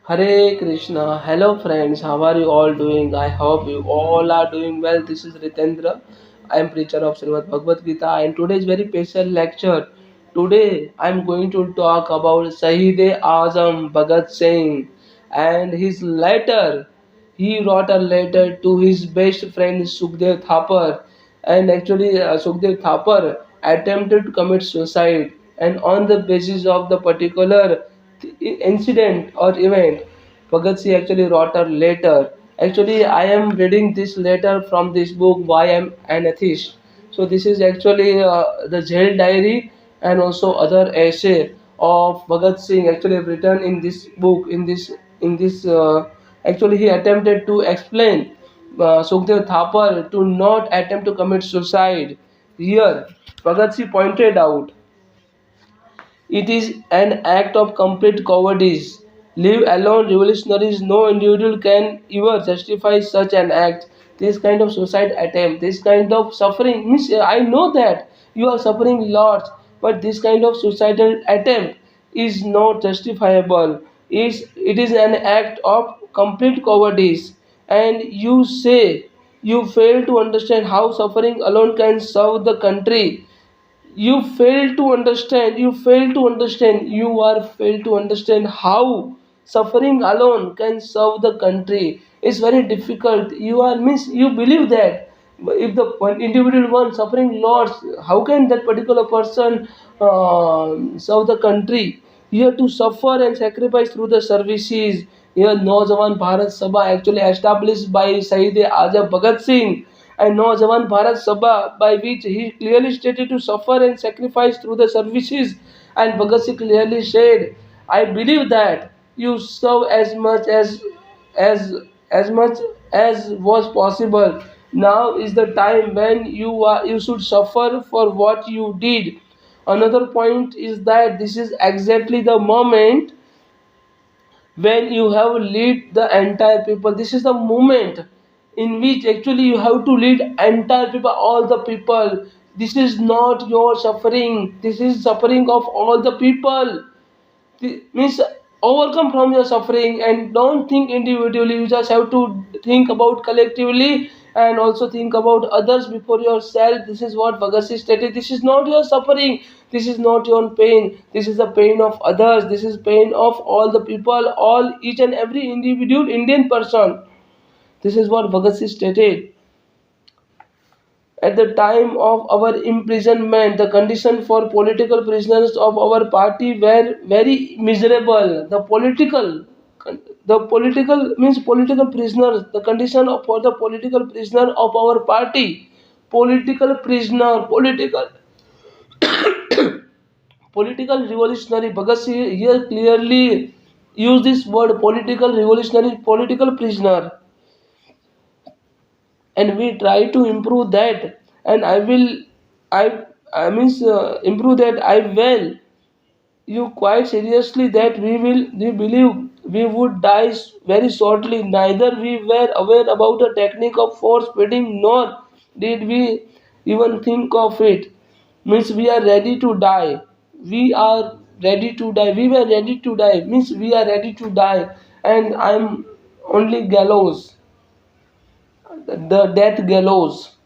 Hare Krishna. Hello friends, how are you all doing? I hope you all are doing well. This is Ritendra. I am preacher of Srimad Bhagavad Gita and today is very special lecture. Today I am going to talk about Shahid Azam Bhagat Singh and his letter. He wrote a letter to his best friend Sukhdev Thapar, and actually Sukhdev Thapar attempted to commit suicide, and on the basis of the particular incident or event, Bhagat Singh actually wrote a letter. Actually, I am reading this letter from this book Why I Am an Atheist. So this is actually the jail diary and also other essay of Bhagat Singh actually written in this book. In this actually he attempted to explain Sukhdev Thapar to not attempt to commit suicide. Here, Bhagat Singh pointed out it is an act of complete cowardice. Leave alone revolutionaries, no individual can ever justify such an act. This kind of suicide attempt, this kind of suffering, means I know that you are suffering lots, but this kind of suicidal attempt is not justifiable. It is an act of complete cowardice. And you say you fail to understand how suffering alone can serve the country. You fail to understand how suffering alone can serve the country. It's very difficult. You believe that if the one individual one suffering lots, how can that particular person serve the country? You have to suffer and sacrifice through the services. Here Naujawan Bharat Sabha actually established by Saeed Azam Bhagat Singh and Naujawan Bharat Sabha, by which he clearly stated to suffer and sacrifice through the services. And Bhagat Singh clearly said, "I believe that you serve as as much as was possible. Now is the time when you should suffer for what you did." Another point is that this is exactly the moment when you have lead the entire people. This is the moment in which actually you have to lead entire people, all the people. This is not your suffering, this is suffering of all the people. Means overcome from your suffering and don't think individually. You just have to think about collectively and also think about others before yourself. This is what Bhagat Singh stated. This is not your suffering, this is not your pain, this is the pain of others, this is pain of all the people, all each and every individual Indian person. This is what Bhagat Singh stated. At the time of our imprisonment, the condition for political prisoners of our party were very miserable. The political means political prisoners. The condition for the political prisoner of our party, political prisoner, political revolutionary. Bhagat Singh here clearly use this word political revolutionary, political prisoner, and we try to improve that. And I means improve that I will you quite seriously that we believe we would die very shortly. Neither we were aware about the technique of force feeding, nor did we even think of it. Means we are ready to die. We were ready to die, means we are ready to die. And I'm only gallows, the death gallows.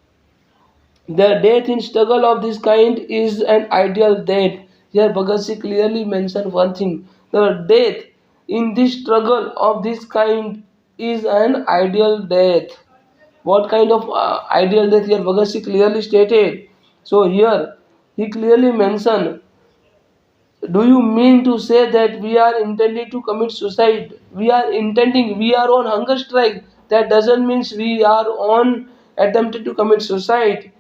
The death in struggle of this kind is an ideal death. Here Bhagat Singh clearly mentioned one thing. The death in this struggle of this kind is an ideal death. What kind of ideal death here Bhagat Singh clearly stated. So here he clearly mentioned, do you mean to say that we are intending to commit suicide? We are on hunger strike. That doesn't mean we are on attempting to commit suicide.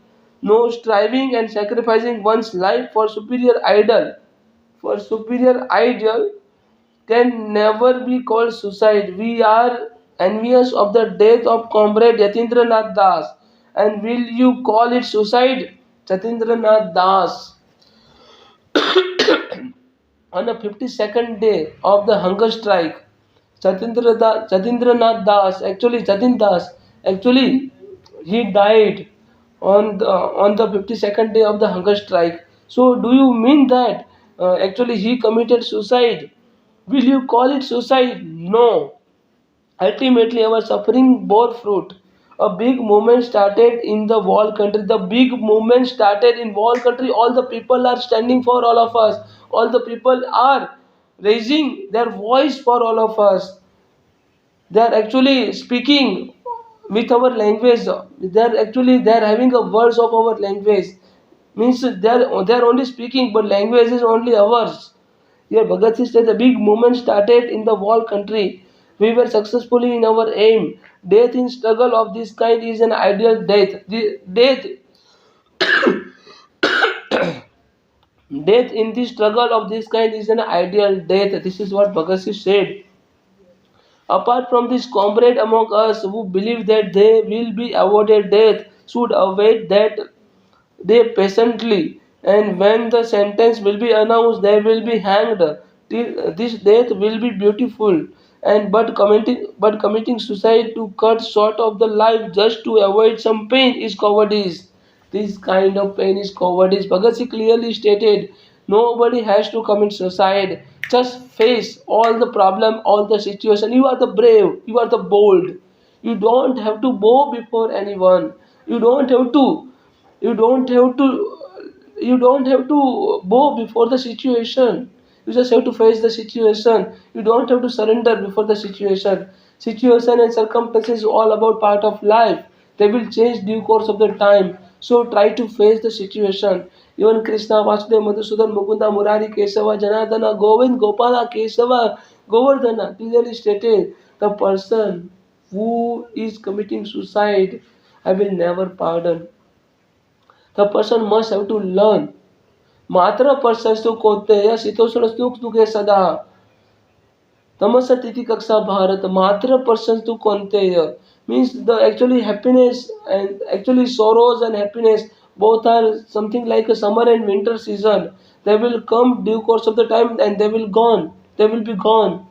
No, striving and sacrificing one's life for superior ideal can never be called suicide. We are envious of the death of comrade Yatindranath Das. And will you call it suicide? Yatindranath Das, on the 52nd day of the hunger strike, Jatindranath Das, actually Jatin Das, actually he died on the 52nd day of the hunger strike. So do you mean that actually he committed suicide? Will you call it suicide? No, ultimately, our suffering bore fruit. A big movement started in the wall country. The big movement started in wall country. All the people are standing for all of us. All the people are raising their voice for all of us. They are actually speaking with our language. They are having a words of our language. Means they are only speaking, but language is only ours. Here, Bhagat Singh said the big movement started in the wall country. We were successfully in our aim. Death in struggle of this kind is an ideal death. Death in the struggle of this kind is an ideal death. This is what Bhagat Singh said. Apart from this, comrade among us who believe that they will be awarded death should await that they patiently, and when the sentence will be announced, they will be hanged. This death will be beautiful, and but committing suicide to cut short of the life just to avoid some pain is cowardice. This kind of pain is cowardice. Bhagat Singh clearly stated, nobody has to commit suicide. Just face all the problem, all the situation. You are the brave. You are the bold. You don't have to bow before anyone. You don't have to you don't have to you don't have to bow before the situation. You just have to face the situation. You don't have to surrender before the situation and circumstances all about part of life. They will change due course of the time, so try to face the situation. Even Krishna, Vasudev, Madhusudan, Mukunda, Murari, Kesava, Janardana, Govind, Gopala, Kesava, Govardhana clearly stated, the person who is committing suicide, I will never pardon. The person must have to learn. मात्र प्रशस्तु कोते या शीतोष्ण सुख दुखे सदा तमस तिथि कक्षा भारत मात्र प्रशस्तु कोंतेय means the actually happiness and actually sorrows and happiness both are something like a summer and winter season. They will come due course of the time and they will be gone.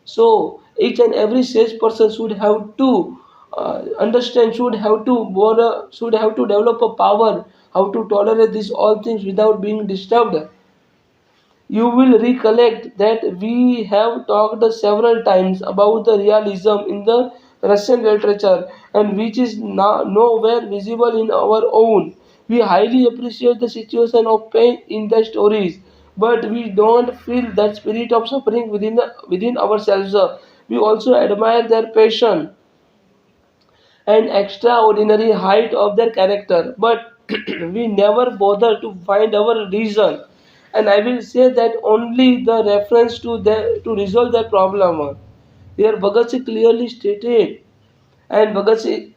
So each and every sage person should have to understand, should have to develop a power how to tolerate these all things without being disturbed. You will recollect that we have talked several times about the realism in the Russian literature, and which is nowhere visible in our own. We highly appreciate the situation of pain in the stories, but we don't feel that spirit of suffering within ourselves. We also admire their passion and extraordinary height of their character, but we never bother to find our reason. And I will say that only the reference to resolve their problem. Here Bhagat Singh clearly stated, and Bhagat Singh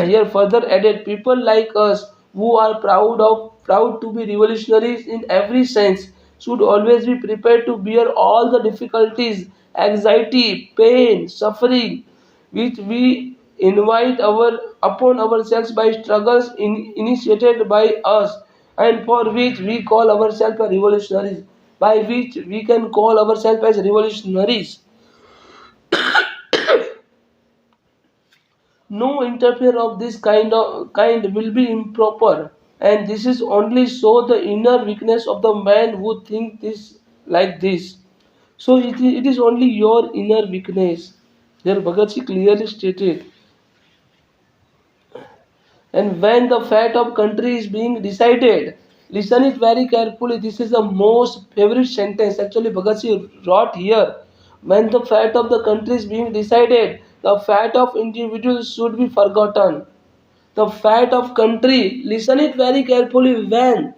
here further added, people like us who are proud to be revolutionaries in every sense should always be prepared to bear all the difficulties, anxiety, pain, suffering which we invite upon ourselves by struggles initiated by us, and for which we call ourselves revolutionaries, by which we can call ourselves as revolutionaries. No interfere of this kind will be improper, and this is only show the inner weakness of the man who think this like this. So it is only your inner weakness. There Bhagat Singh clearly stated. And when the fate of country is being decided, listen it very carefully. This is the most favorite sentence actually Bhagat Singh wrote here. When the fate of the country is being decided, the fate of individuals should be forgotten. The fate of country, listen it very carefully, when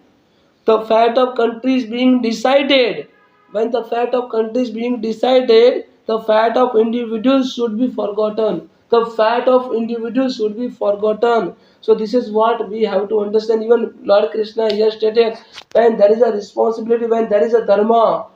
the fate of countries being decided, when the fate of countries being decided, the fate of individuals should be forgotten. The fate of individuals should be forgotten. So this is what we have to understand. Even Lord Krishna here stated, when there is a responsibility, when there is a dharma,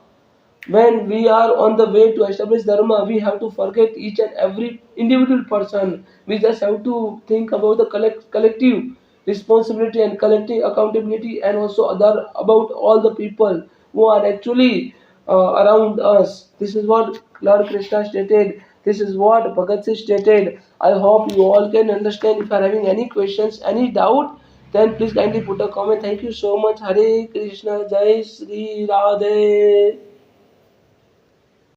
when we are on the way to establish dharma, we have to forget each and every individual person. We just have to think about the collective responsibility and collective accountability, and also other about all the people who are actually around us. This is what Lord Krishna stated. This is what Bhagat Singh stated. I hope you all can understand. If you are having any questions, any doubt, then please kindly put a comment. Thank you so much. Hare Krishna, Jai Sri Radhe.